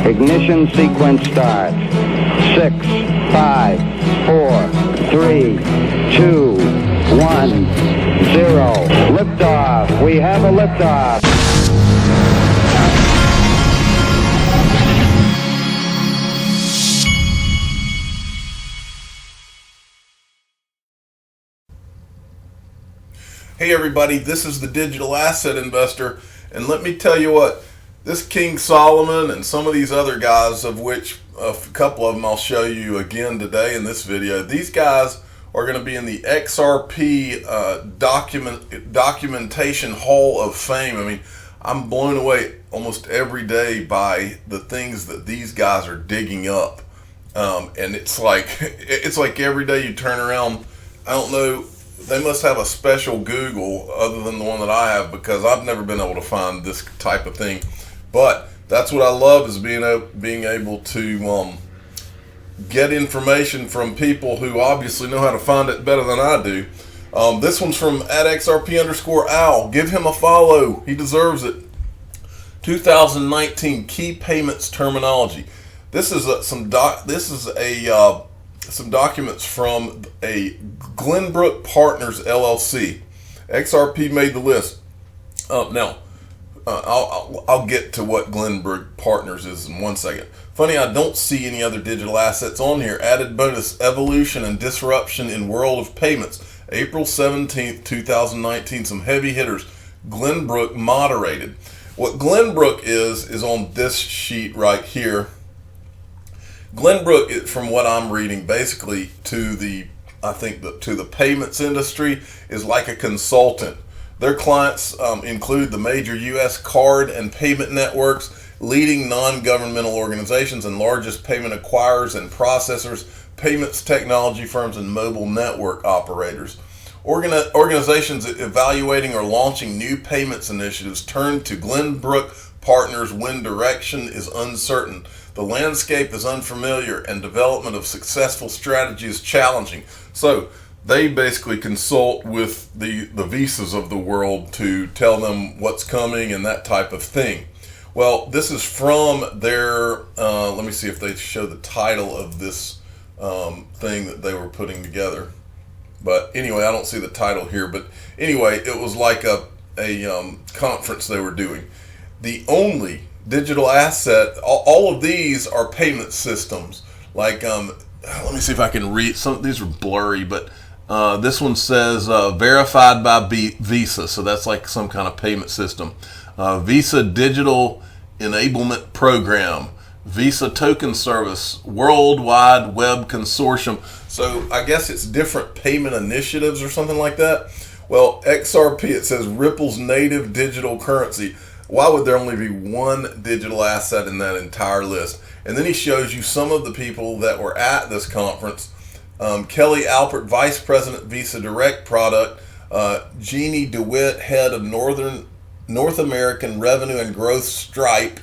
Ignition sequence starts. 6, 5, 4, 3, 2, 1, 0. Liftoff. We have a liftoff. Hey everybody, this is the Digital Asset Investor, and let me tell you what, this King Solomon and some of these other guys, of which a couple of them I'll show you again today in this video, these guys are going to be in the XRP documentation Hall of Fame. I mean, I'm blown away almost every day by the things that these guys are digging up, and it's like every day you turn around, I don't know. They must have a special Google other than the one that I have, because I've never been able to find this type of thing. But that's what I love, is being able to get information from people who obviously know how to find it better than I do. This one's from @XRP_Al. Give him a follow. He deserves it. 2019 key payments terminology. This is some documents from a Glenbrook Partners LLC. XRP made the list. Now, I'll get to what Glenbrook Partners is in 1 second. Funny, I don't see any other digital assets on here. Added bonus: evolution and disruption in world of payments. April 17th, 2019. Some heavy hitters. Glenbrook moderated. What Glenbrook is on this sheet right here. Glenbrook, from what I'm reading, basically to the payments industry, is like a consultant. Their clients include the major U.S. card and payment networks, leading non-governmental organizations, and largest payment acquirers and processors, payments technology firms, and mobile network operators. Organizations evaluating or launching new payments initiatives turn to Glenbrook Partners when direction is uncertain, the landscape is unfamiliar, and development of successful strategy is challenging. So they basically consult with the Visas of the world to tell them what's coming and that type of thing. Well, this is from their, let me see if they show the title of this thing that they were putting together. But anyway, I don't see the title here. But anyway, it was like a conference they were doing. The only digital asset, all of these are payment systems. Like, let me see if I can read. Some of these are blurry, but this one says verified by Visa. So that's like some kind of payment system. Visa Digital Enablement Program. Visa Token Service, Worldwide Web Consortium. So I guess it's different payment initiatives or something like that. Well, XRP, it says Ripple's native digital currency. Why would there only be one digital asset in that entire list? And then he shows you some of the people that were at this conference. Kelly Alpert, Vice President, Visa Direct Product. Jeannie DeWitt, Head of North American Revenue and Growth, Stripe.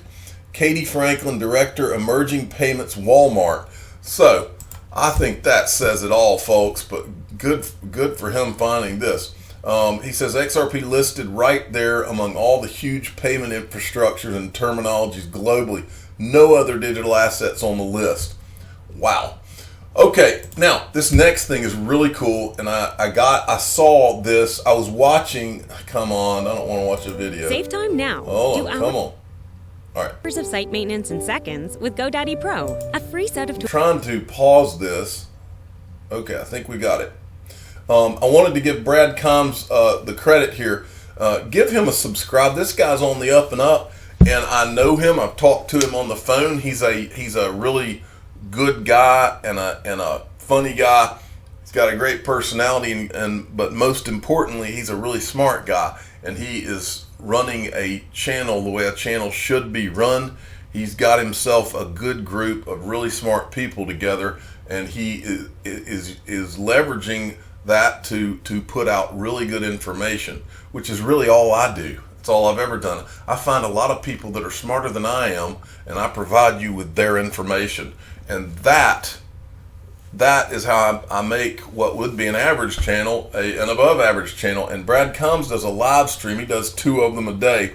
Katie Franklin, Director, Emerging Payments, Walmart. So I think that says it all, folks, but good for him finding this. He says XRP listed right there among all the huge payment infrastructures and terminologies globally. No other digital assets on the list. Wow. Okay, now this next thing is really cool, and I saw this. I was watching. Come on, I don't want to watch a video. Save time now. Oh, come on. All right. Hours of site maintenance in seconds with GoDaddy Pro. A free set of trying to pause this. Okay, I think we got it. I wanted to give Brad Combs the credit here. Give him a subscribe. This guy's on the up and up, and I know him. I've talked to him on the phone. He's a really good guy and a funny guy. He's got a great personality, but most importantly, he's a really smart guy, and he is running a channel the way a channel should be run. He's got himself a good group of really smart people together, and he is leveraging that to put out really good information, which is really all I do. It's all I've ever done. I find a lot of people that are smarter than I am, and I provide you with their information. And that is how I make what would be an average channel an above average channel. And Brad Combs does a live stream. He does 2 of them a day.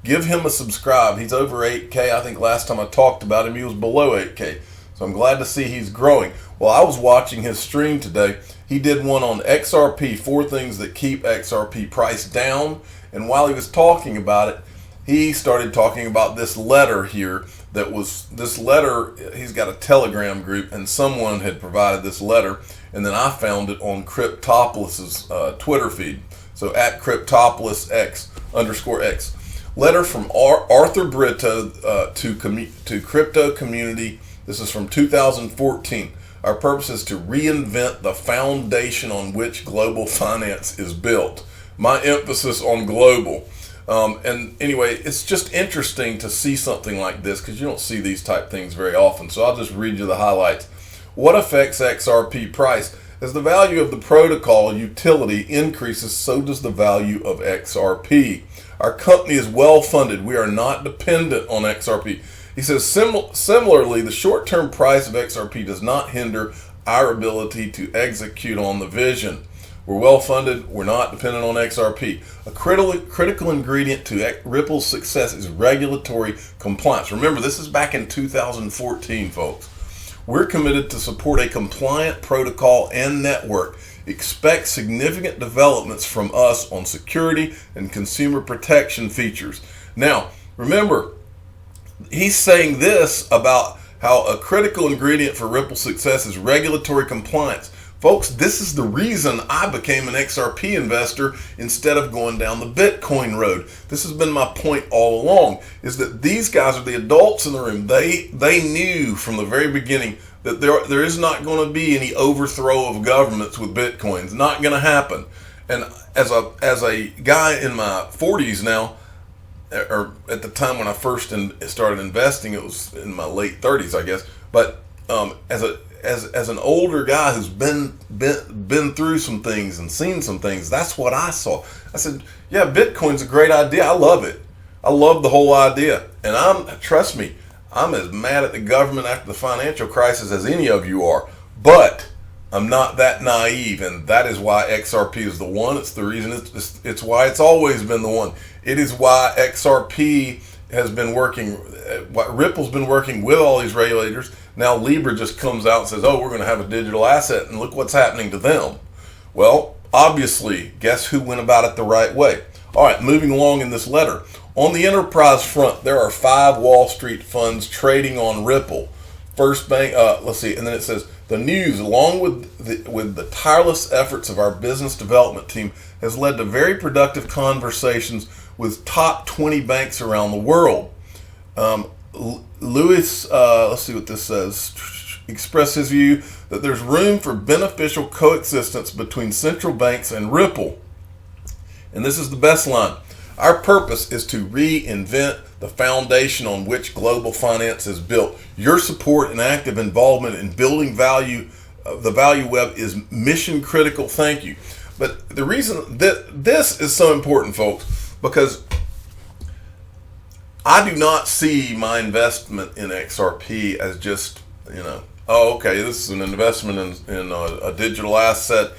Give him a subscribe. He's over 8K. I think last time I talked about him, he was below 8K. So I'm glad to see he's growing. Well, I was watching his stream today. He did one on XRP, 4 things that keep XRP price down. And while he was talking about it, he started talking about this letter here he's got a Telegram group, and someone had provided this letter, and then I found it on Cryptopolis's Twitter feed. So at Cryptopolis_X. Letter from Arthur Brito to crypto community. This is from 2014. Our purpose is to reinvent the foundation on which global finance is built. My emphasis on global. And anyway, it's just interesting to see something like this because you don't see these type things very often. So I'll just read you the highlights. What affects XRP price? As the value of the protocol utility increases, so does the value of XRP. Our company is well funded. We are not dependent on XRP. He says, similarly, the short-term price of XRP does not hinder our ability to execute on the vision. We're well funded. We're not dependent on XRP. A critical ingredient to Ripple's success is regulatory compliance. Remember, this is back in 2014, folks. We're committed to support a compliant protocol and network. Expect significant developments from us on security and consumer protection features. Now, remember, he's saying this about how a critical ingredient for Ripple's success is regulatory compliance. Folks, this is the reason I became an XRP investor instead of going down the Bitcoin road. This has been my point all along, is that these guys are the adults in the room. They knew from the very beginning that there is not going to be any overthrow of governments with Bitcoin. It's not going to happen. And as a guy in my 40s now, or at the time when I first started investing, it was in my late 30s, I guess. But as an older guy who's been through some things and seen some things, that's what I saw. I said, yeah, Bitcoin's a great idea. I love it. I love the whole idea. And trust me, I'm as mad at the government after the financial crisis as any of you are. But I'm not that naive, and that is why XRP is the one. It's the reason. It's why it's always been the one. It is why XRP has been working. Why Ripple's been working with all these regulators. Now Libra just comes out and says, "Oh, we're going to have a digital asset," and look what's happening to them. Well, obviously, guess who went about it the right way? All right, moving along in this letter. On the enterprise front, there are 5 Wall Street funds trading on Ripple. First Bank. Let's see, and then it says. The news, along with the tireless efforts of our business development team, has led to very productive conversations with top 20 banks around the world. Lewis, let's see what this says, expressed his view that there's room for beneficial coexistence between central banks and Ripple. And this is the best line. Our purpose is to reinvent the foundation on which global finance is built. Your support and active involvement in building value, the value web is mission critical. Thank you. But the reason that this is so important, folks, because I do not see my investment in XRP as just, oh, okay, this is an investment in a digital asset.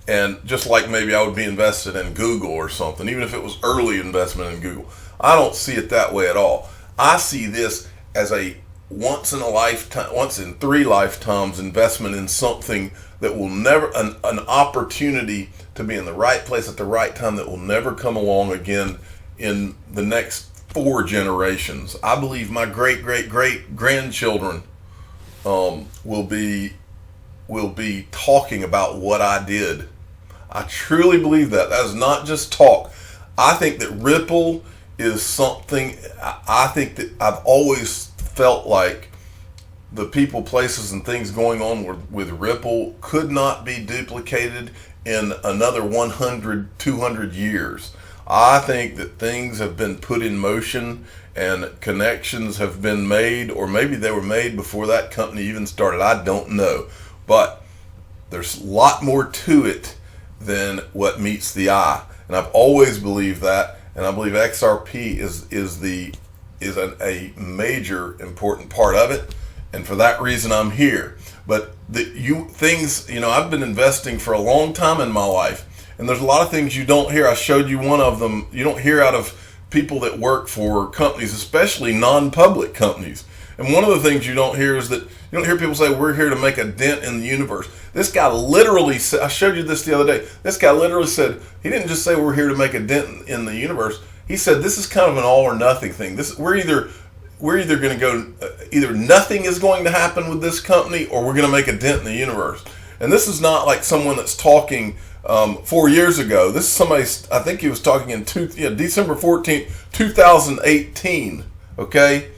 And just like maybe I would be invested in Google or something, even if it was early investment in Google. I don't see it that way at all. I see this as a once in 3 lifetimes investment in something that will never, an opportunity to be in the right place at the right time that will never come along again in the next 4 generations. I believe my great grandchildren will be talking about what I did. I truly believe that. That is not just talk. I think that Ripple is something, I think that I've always felt like the people, places, and things going on with Ripple could not be duplicated in another 100, 200 years. I think that things have been put in motion and connections have been made, or maybe they were made before that company even started. I don't know. But there's a lot more to it than what meets the eye. And I've always believed that, and I believe XRP is a major important part of it, and for that reason I'm here. But I've been investing for a long time in my life, and there's a lot of things you don't hear. I showed you one of them. You don't hear out of people that work for companies, especially non-public companies. And one of the things you don't hear is that you don't hear people say, we're here to make a dent in the universe. This guy literally said, I showed you this the other day, this guy literally said, he didn't just say we're here to make a dent in the universe. He said this is kind of an all or nothing thing. We're either going to go, either nothing is going to happen with this company or we're going to make a dent in the universe. And this is not like someone that's talking 4 years ago. This is somebody, I think he was talking in December 14th, 2018. Okay?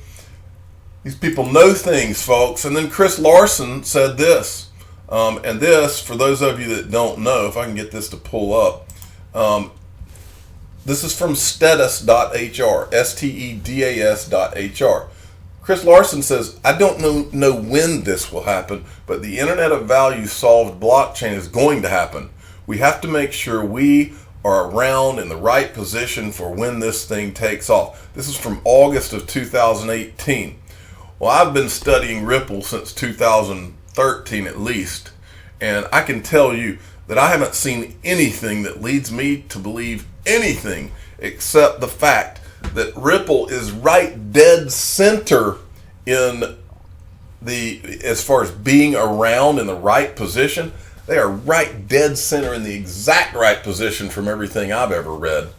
These people know things, folks. And then Chris Larson said this. And this, for those of you that don't know, if I can get this to pull up, this is from Stedas.hr, STEDAS.hr. Chris Larson says, I don't know when this will happen, but the Internet of Value solved blockchain is going to happen. We have to make sure we are around in the right position for when this thing takes off. This is from August of 2018. Well, I've been studying Ripple since 2013 at least, and I can tell you that I haven't seen anything that leads me to believe anything except the fact that Ripple is right dead center in as far as being around in the right position. They are right dead center in the exact right position from everything I've ever read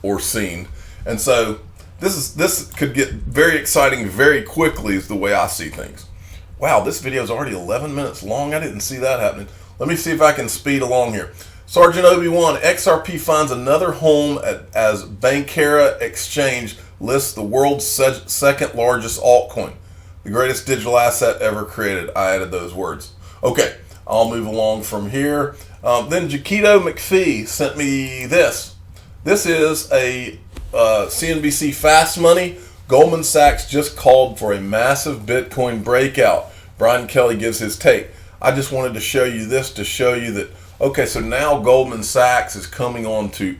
or seen. And so this could get very exciting very quickly is the way I see things. Wow, this video is already 11 minutes long. I didn't see that happening. Let me see if I can speed along here. Sergeant Obi-Wan, XRP finds another home as Bankera Exchange lists the world's second largest altcoin. The greatest digital asset ever created. I added those words. Okay, I'll move along from here. Then Jaquito McPhee sent me this. This is a CNBC Fast Money. Goldman Sachs just called for a massive Bitcoin breakout. Brian Kelly gives his take. I just wanted to show you this to show you that, okay, so now Goldman Sachs is coming on to,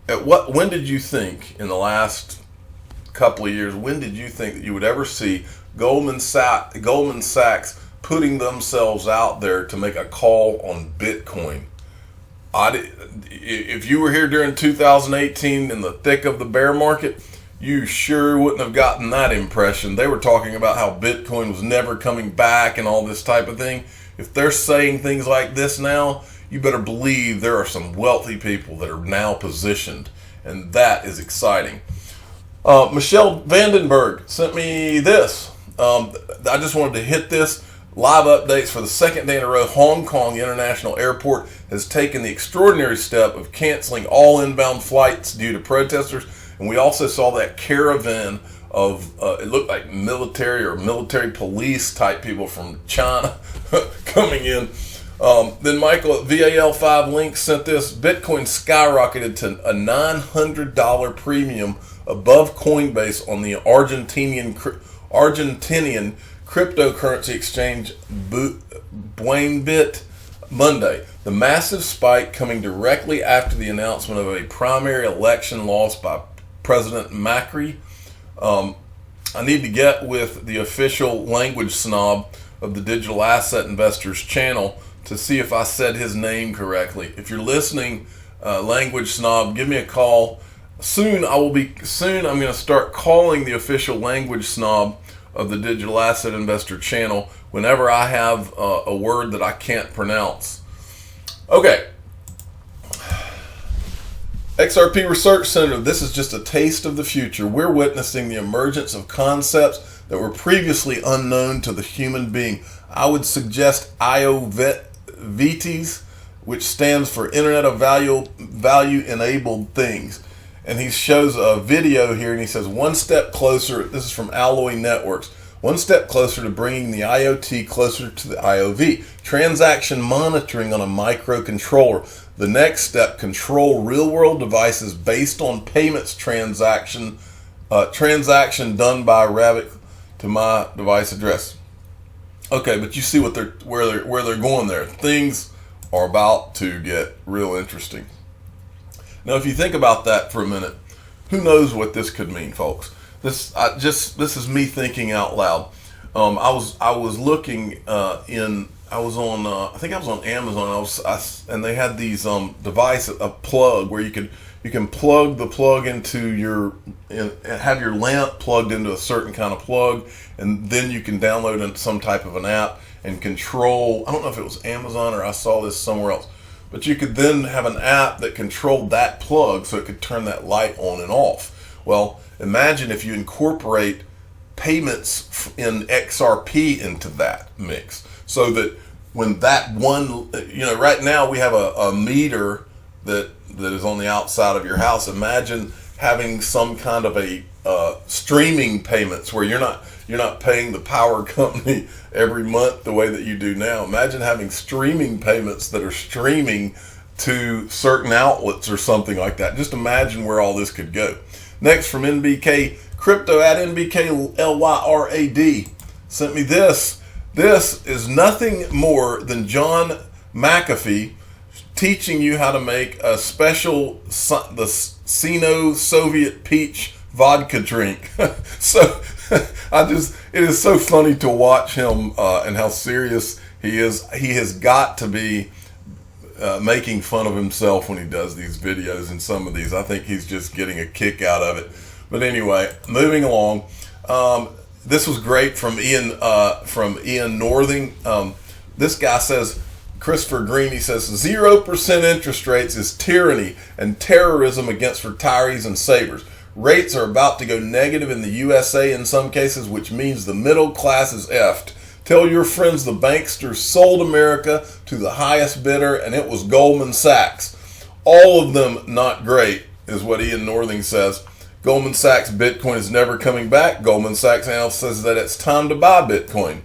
when did you think in the last couple of years, when did you think that you would ever see Goldman Sachs putting themselves out there to make a call on Bitcoin? If you were here during 2018 in the thick of the bear market, you sure wouldn't have gotten that impression. They were talking about how Bitcoin was never coming back and all this type of thing. If they're saying things like this now, you better believe there are some wealthy people that are now positioned, and that is exciting. Michelle Vandenberg sent me this. I just wanted to hit this. Live updates for the second day in a row. Hong Kong International Airport has taken the extraordinary step of canceling all inbound flights due to protesters. And we also saw that caravan of, it looked like military or military police type people from China coming in. Then Michael at VAL5 Links sent this. Bitcoin skyrocketed to a $900 premium above Coinbase on the Argentinian cryptocurrency exchange Bit Monday. The massive spike coming directly after the announcement of a primary election loss by President Macri. I need to get with the official language snob of the Digital Asset Investors channel to see if I said his name correctly. If you're listening, language snob, give me a call. Soon I'm going to start calling the official language snob of the Digital Asset Investor channel whenever I have a word that I can't pronounce. Okay. XRP Research Center, this is just a taste of the future. We're witnessing the emergence of concepts that were previously unknown to the human being. I would suggest IOVTs, which stands for Internet of Value Enabled Things. And he shows a video here and he says, one step closer, this is from Alloy Networks, one step closer to bringing the IoT closer to the IOV. Transaction monitoring on a microcontroller. The next step, control real-world devices based on payments transaction done by Rabbit to my device address. Okay, but you see where they're going there. Things are about to get real interesting. Now, if you think about that for a minute, who knows what this could mean, folks? This is me thinking out loud. I was looking I was on Amazon. And they had these device, a plug where you could You can plug the plug into have your lamp plugged into a certain kind of plug, and then you can download some type of an app and control. I don't know if it was Amazon or I saw this somewhere else, but you could then have an app that controlled that plug so it could turn that light on and off. Well, imagine if you incorporate payments in XRP into that mix, so that when that one, right now we have a meter that is on the outside of your house. Imagine having some kind of a streaming payments where you're not paying the power company every month the way that you do now. Imagine having streaming payments that are streaming to certain outlets or something like that. Just imagine where all this could go. Next, from NBK Crypto at NBKLYRAD sent me this. This is nothing more than John McAfee teaching you how to make a special the Sino-Soviet peach vodka drink. So it is so funny to watch him and how serious he is. He has got to be making fun of himself when he does these videos, and some of these I think he's just getting a kick out of it. But anyway, moving along. This was great from Ian Northing. This guy says, Christopher Green, he says 0% interest rates is tyranny and terrorism against retirees and savers. Rates are about to go negative in the USA in some cases, which means the middle class is effed. Tell your friends the banksters sold America to the highest bidder, and it was Goldman Sachs. All of them not great, is what Ian Northing says. Goldman Sachs Bitcoin is never coming back. Goldman Sachs analyst says that it's time to buy Bitcoin.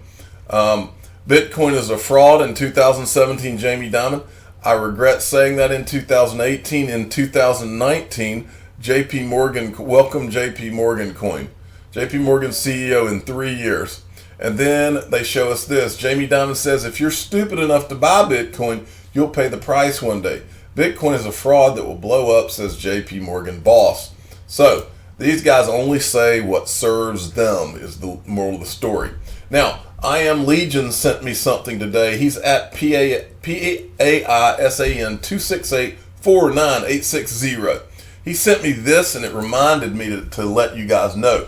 Bitcoin is a fraud in 2017, Jamie Dimon. I regret saying that in 2018. In 2019, JP Morgan, welcome JP Morgan coin. JP Morgan CEO in 3 years. And then they show us this. Jamie Dimon says, if you're stupid enough to buy Bitcoin, you'll pay the price one day. Bitcoin is a fraud that will blow up, says JP Morgan boss. So these guys only say what serves them is the moral of the story. Now, I Am Legion sent me something today. He's at PAISAN 268-49860. He sent me this, and it reminded me to let you guys know.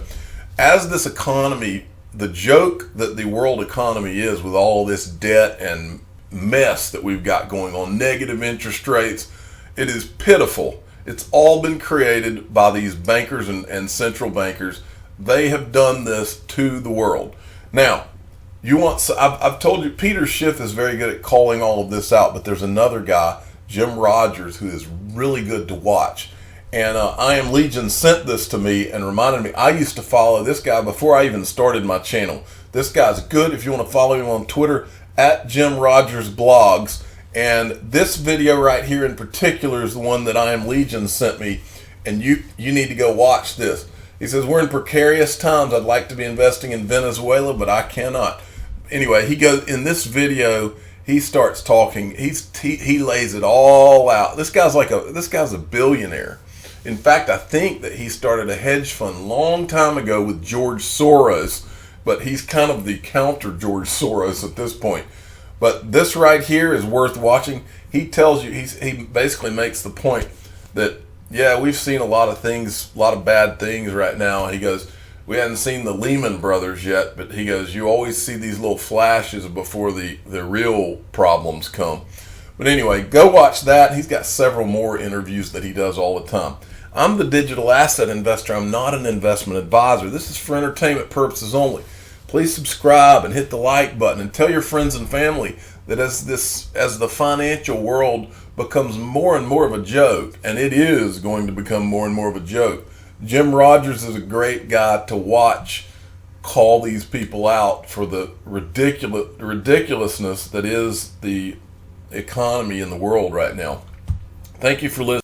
As this economy, the joke that the world economy is with all this debt and mess that we've got going on, negative interest rates, it is pitiful. It's all been created by these bankers and central bankers. They have done this to the world. Now, I've told you, Peter Schiff is very good at calling all of this out, but there's another guy, Jim Rogers, who is really good to watch. And I Am Legion sent this to me and reminded me, I used to follow this guy before I even started my channel. This guy's good. If you want to follow him on Twitter, at Jim Rogers Blogs. And this video right here in particular is the one that I Am Legion sent me, and you need to go watch this. He says, we're in precarious times. I'd like to be investing in Venezuela, but I cannot. Anyway, he goes in this video, he starts talking, he lays it all out. This guy's a billionaire. In fact, I think that he started a hedge fund a long time ago with George Soros, but he's kind of the counter George Soros at this point. But this right here is worth watching. He tells you, he basically makes the point that, yeah, we've seen a lot of things, a lot of bad things right now. He goes, we hadn't seen the Lehman Brothers yet, but he goes, you always see these little flashes before the real problems come. But anyway, go watch that. He's got several more interviews that he does all the time. I'm the digital asset investor. I'm not an investment advisor. This is for entertainment purposes only. Please subscribe and hit the like button, and tell your friends and family that as the financial world becomes more and more of a joke, and it is going to become more and more of a joke, Jim Rogers is a great guy to watch call these people out for the ridiculousness that is the economy in the world right now. Thank you for listening.